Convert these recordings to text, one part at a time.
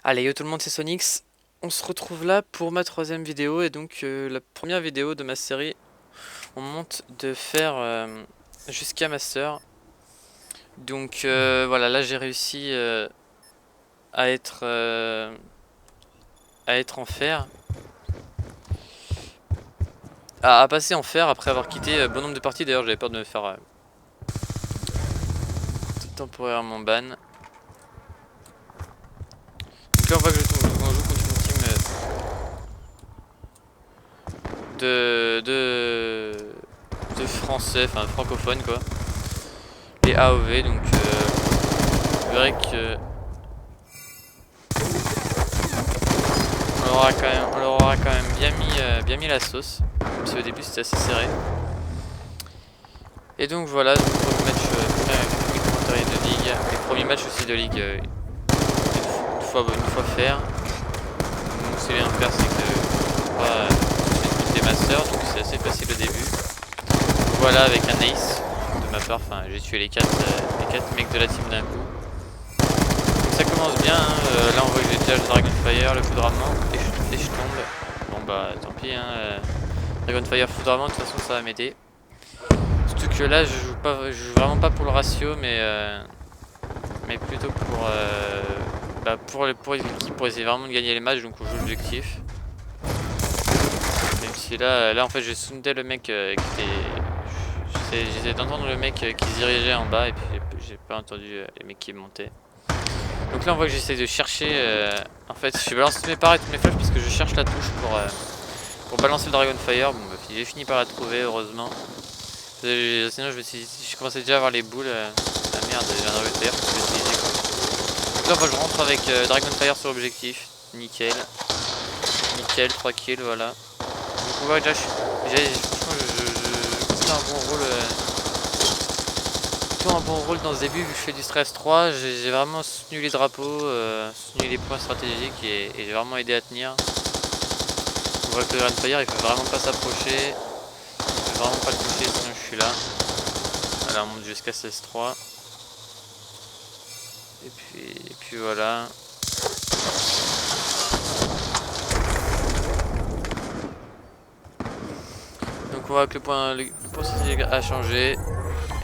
Allez, yo tout le monde, c'est Sonix. On se retrouve là pour ma troisième vidéo et donc la première vidéo de ma série. On monte de faire jusqu'à Master. Donc voilà, là j'ai réussi à être euh, à être en fer, à passer en fer après avoir quitté bon nombre de parties. D'ailleurs, j'avais peur de me faire temporairement ban. Donc là, on voit que on joue contre une team de français, enfin francophones quoi. Les AOV, donc vous verrez que on leur aura quand même bien mis la sauce, même si au début c'était assez serré. Et donc voilà, donc premier match, premier commentaire de ligue, et premier match aussi de ligue, une fois faire. Donc c'est bien faire, c'est que on va tout de suite monter master, donc c'est assez facile au début. Donc voilà, avec un ace de ma part, enfin j'ai tué les 4 mecs de la team d'un coup. Donc ça commence bien, hein. Là on voit que j'ai déjà le Dragonfire, le foudroiement, et je tombe. Bon bah tant pis, hein. Dragonfire, foudroiement, de toute façon ça va m'aider. Surtout que là je joue vraiment pas pour le ratio, mais plutôt pour l'équipe, pour essayer vraiment de gagner les matchs, donc on joue l'objectif. Même si là en fait j'ai soundé le mec qui était... J'essayais d'entendre le mec qui se dirigeait en bas et puis j'ai pas entendu les mecs qui montaient. Donc là on voit que j'essaie de chercher, en fait je balance toutes mes parts et toutes mes flèches parce que je cherche la touche pour balancer le Dragonfire. Bon bah j'ai fini par la trouver heureusement. Sinon je commençais déjà à avoir les boules. Ah merde, j'ai un Dragonfire que je vais utiliser quoi. Donc là je rentre avec Dragonfire sur l'objectif. Nickel. Nickel, 3 kills, voilà. Donc on voit déjà, franchement je fais un bon rôle. Plutôt un bon rôle dans ce début vu que je fais du stress 3. J'ai vraiment soutenu les drapeaux, soutenu les points stratégiques et j'ai vraiment aidé à tenir. On voit que le Dragonfire il peut vraiment pas s'approcher. Il peut vraiment pas le toucher sinon je suis là. Voilà, on monte jusqu'à 16-3. Et puis voilà. Donc on voit que le point stratégique a changé.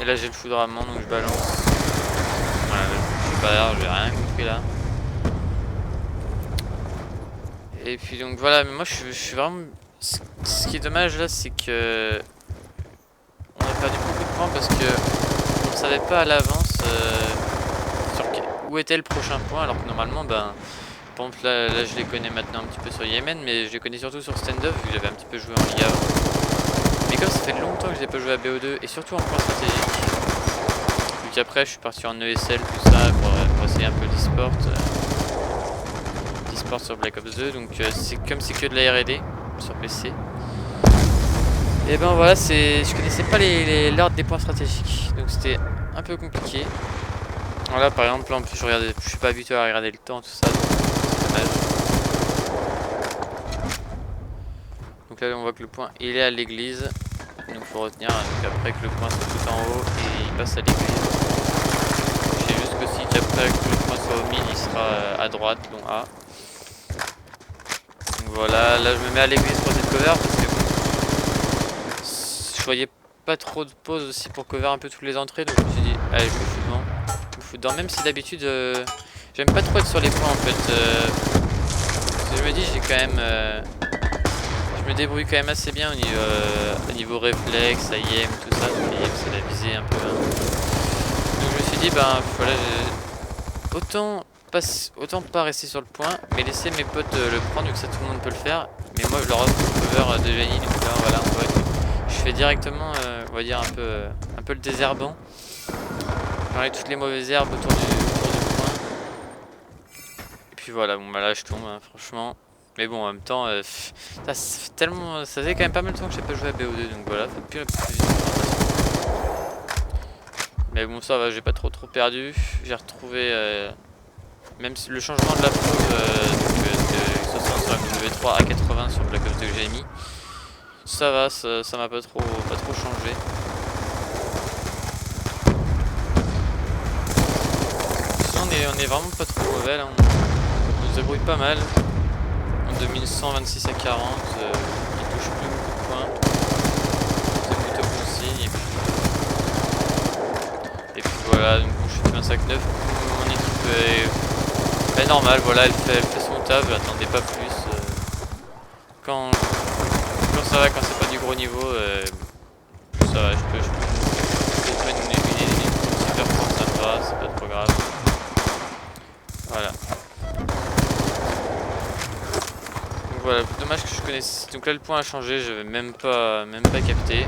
Et là j'ai le foudroiement donc je balance. Voilà, je suis pas là, j'ai rien compris là. Et puis donc voilà, mais moi je suis vraiment... Ce qui est dommage là c'est que on a perdu beaucoup de points parce que on ne savait pas à l'avance où était le prochain point, alors que normalement par exemple là je les connais maintenant un petit peu sur Yemen, mais je les connais surtout sur Stand-Up vu que j'avais un petit peu joué en Liga avant. Mais comme ça fait longtemps que j'ai pas joué à BO2 et surtout en point stratégique, vu qu'après je suis parti en ESL tout ça pour essayer un peu d'e-sport. Sur Black Ops 2, donc c'est comme c'est que de la R&D sur PC. Et ben voilà, je connaissais pas l'ordre des points stratégiques, donc c'était un peu compliqué. Voilà, par exemple, là en plus je suis pas habitué à regarder le temps, tout ça, donc c'est dommage. Donc là on voit que le point il est à l'église, donc faut retenir donc après que le point soit tout en haut et il passe à l'église. Je sais juste aussi qu'après que le point soit au milieu, il sera à droite, long A. Voilà, là je me mets à l'église pour cette cover parce que je voyais pas trop de pause aussi pour cover un peu toutes les entrées, donc je me suis dit allez je me fous dedans. Je me fous dedans même si d'habitude j'aime pas trop être sur les points en fait. Parce que je me dis j'ai quand même je me débrouille quand même assez bien au niveau réflexe, aim, tout ça. Donc aim c'est la visée un peu. Hein. Donc je me suis dit voilà autant pas rester sur le point, mais laisser mes potes le prendre vu que ça tout le monde peut le faire. Mais moi je leur offre une cover de génie, donc là voilà, je fais directement, on va dire un peu le désherbant. J'enlève toutes les mauvaises herbes autour du point. Et puis voilà, bon bah là je tombe, hein, franchement. Mais bon en même temps, ça faisait quand même pas mal de temps que j'ai pas joué à BO2, donc voilà, ça plus la plus vite. Mais bon ça va, j'ai pas trop perdu. J'ai retrouvé... même si le changement de la pause de 60 sur MW3 à 80 sur Black Ops 2 que j'ai mis, ça va, ça m'a pas trop changé. Sinon on est vraiment pas trop mauvais là, on se débrouille pas mal. On domine 126 à 40, il touche plus beaucoup de points. C'est plutôt bon signe. Et puis voilà, donc je suis 25-9. Mon équipe est normale, voilà, elle fait son taf, j'attendais pas plus. Quand ça va, quand c'est pas du gros niveau, ça va, je peux mettre une super force, ça me va, c'est pas trop grave. Voilà. Donc voilà, dommage que je connaisse. Donc là le point a changé, je vais même pas capter.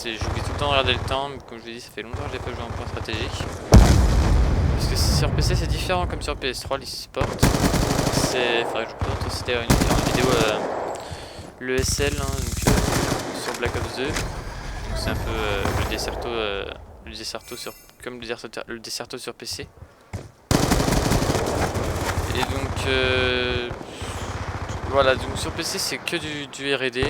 J'oublie tout le temps de regarder le temps, mais comme je vous ai dit, ça fait longtemps que je n'ai pas joué en point stratégique. Parce que sur PC c'est différent comme sur PS3, l'e-sport. Faudrait que je vous présente aussi d'ailleurs une vidéo le SL, hein, donc, sur Black Ops 2. C'est un peu le Desserto sur, comme le Desserto sur PC. Et donc voilà, donc sur PC c'est que du R&D.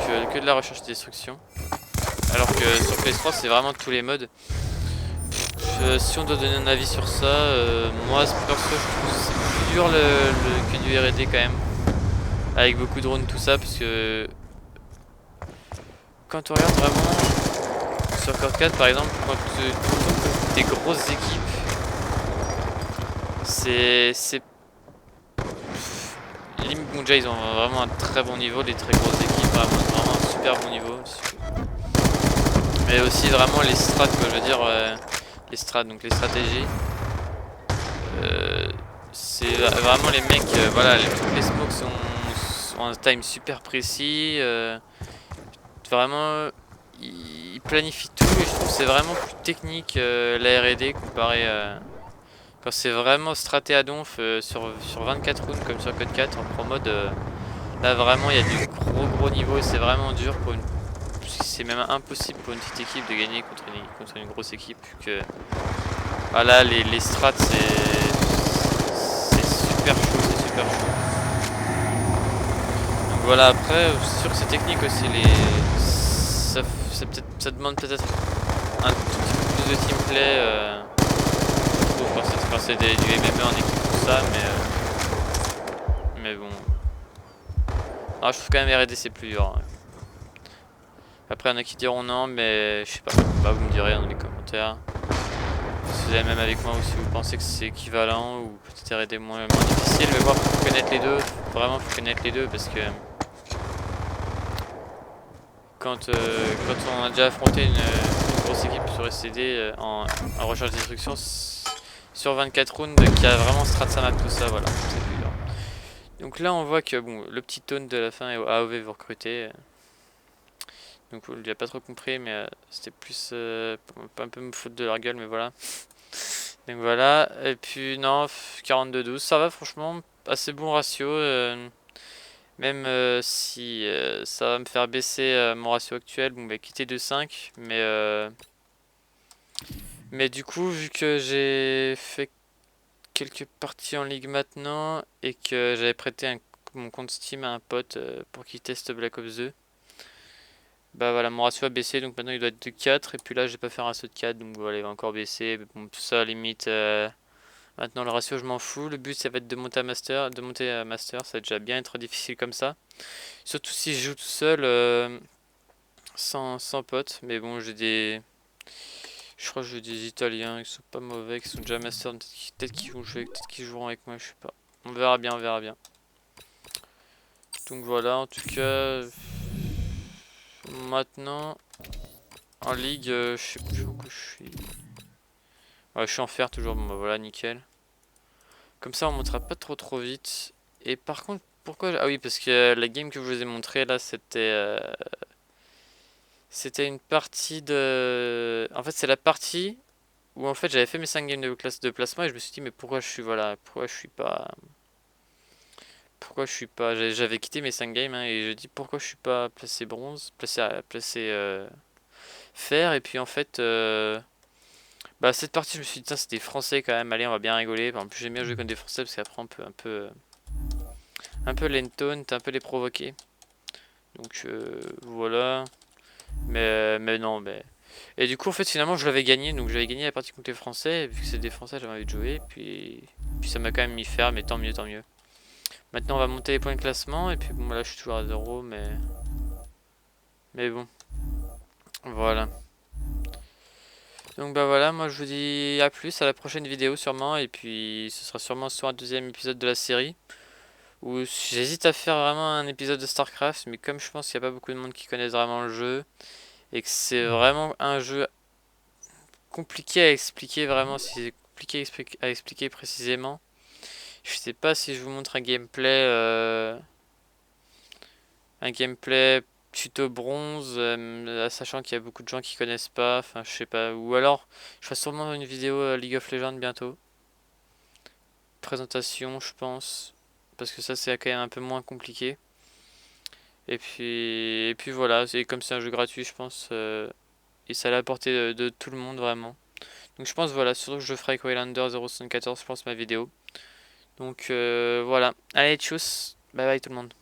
Donc que de la recherche et destruction. Alors que sur PS3 c'est vraiment tous les modes. Si on doit donner un avis sur ça, moi perso je trouve que c'est plus dur que du R&D quand même. Avec beaucoup de drones tout ça, parce que quand on regarde vraiment sur Core 4 par exemple, quand tu tombes des grosses équipes, c'est bon, déjà ils ont vraiment un très bon niveau, des très grosses équipes, vraiment un super bon niveau. Mais aussi vraiment les strats, quoi, je veux dire, les strats, donc les stratégies. C'est vraiment les mecs, voilà, tous les smokes sont un time super précis. Vraiment, ils planifient tout et je trouve que c'est vraiment plus technique la R&D comparé quand c'est vraiment straté à donf sur 24 rounds comme sur Code 4 en pro mode. Là vraiment il y a du gros niveau et c'est vraiment dur pour c'est même impossible pour une petite équipe de gagner contre une grosse équipe que voilà les strats c'est super chaud, c'est super chaud. Donc voilà, après c'est sûr que c'est technique aussi ça demande peut-être un tout petit peu plus de teamplay quand c'est du MMA en équipe tout ça mais bon. Alors, je trouve quand même R&D c'est plus dur. Hein. Après, il y en a qui diront non, mais je sais pas. Bah, vous me direz dans les commentaires. Si vous avez même avec moi ou si vous pensez que c'est équivalent ou peut-être R&D moins difficile. Mais bon, faut connaître les deux. Vraiment, faut connaître les deux parce que quand on a déjà affronté une grosse équipe sur SCD en recherche de destruction sur 24 rounds qui a vraiment strat sa map tout ça, voilà. C'est plus dur. Donc là, on voit que bon, le petit taunt de la fin est AOV vous recrutez. Donc il a pas trop compris mais c'était plus un peu me foutre de leur gueule mais voilà. Donc voilà, et puis non, 42-12, ça va franchement, assez bon ratio, même si ça va me faire baisser mon ratio actuel, bon bah quitter de 5, mais du coup vu que j'ai fait quelques parties en ligue maintenant et que j'avais prêté mon compte Steam à un pote pour qu'il teste Black Ops 2. Bah voilà, mon ratio a baissé, donc maintenant il doit être de 4, et puis là j'ai pas fait un ratio de 4, donc voilà, il va encore baisser, bon, tout ça limite, maintenant le ratio je m'en fous, le but ça va être de monter à master, ça va déjà bien être difficile comme ça, surtout si je joue tout seul, sans pote, mais bon je crois que j'ai des Italiens qui sont pas mauvais, qui sont déjà master, peut-être qu'ils vont jouer, peut-être qu'ils joueront avec moi, je sais pas, on verra bien, on verra bien. Donc voilà, en tout cas, maintenant... En ligue, je sais plus où que je suis. Ouais, je suis en fer toujours, bon bah voilà, nickel. Comme ça, on montera pas trop vite. Et par contre, pourquoi... Ah oui, parce que la game que je vous ai montré là, c'était une partie de... En fait, c'est la partie où en fait j'avais fait mes 5 games de classe de placement et je me suis dit, mais pourquoi je suis... Voilà, pourquoi je suis pas... Pourquoi je suis pas... J'avais quitté mes 5 games hein, et je dis pourquoi je suis pas placé bronze, placé fer, et puis en fait... Bah cette partie je me suis dit tiens c'était français quand même, allez on va bien rigoler. En plus j'aime bien jouer contre des français parce qu'après on peut un peu les taunt, un peu les provoquer. Donc voilà. Mais non mais Et du coup, en fait, finalement, je l'avais gagné. Donc, j'avais gagné la partie contre les Français. Et vu que c'est des Français, j'avais envie de jouer. Puis ça m'a quand même mis faire, mais tant mieux, tant mieux. Maintenant, on va monter les points de classement. Et puis, bon, là, je suis toujours à 0, mais bon. Voilà. Donc, bah voilà, moi, je vous dis à plus, à la prochaine vidéo, sûrement. Et puis, ce sera sûrement sur un deuxième épisode de la série. Où j'hésite à faire vraiment un épisode de StarCraft. Mais comme je pense qu'il n'y a pas beaucoup de monde qui connaissent vraiment le jeu. Et que c'est vraiment un jeu compliqué à expliquer, vraiment, si c'est compliqué à expliquer précisément. Je sais pas si je vous montre un gameplay tuto bronze, sachant qu'il y a beaucoup de gens qui connaissent pas, enfin je sais pas, ou alors je ferai sûrement une vidéo League of Legends bientôt, présentation je pense, parce que ça c'est quand même un peu moins compliqué. Et puis voilà, c'est comme c'est un jeu gratuit je pense, et ça à la portée de tout le monde vraiment. Donc je pense voilà, surtout que je ferai avec Waylander 074 je pense ma vidéo. Donc voilà, allez tchuss, bye bye tout le monde.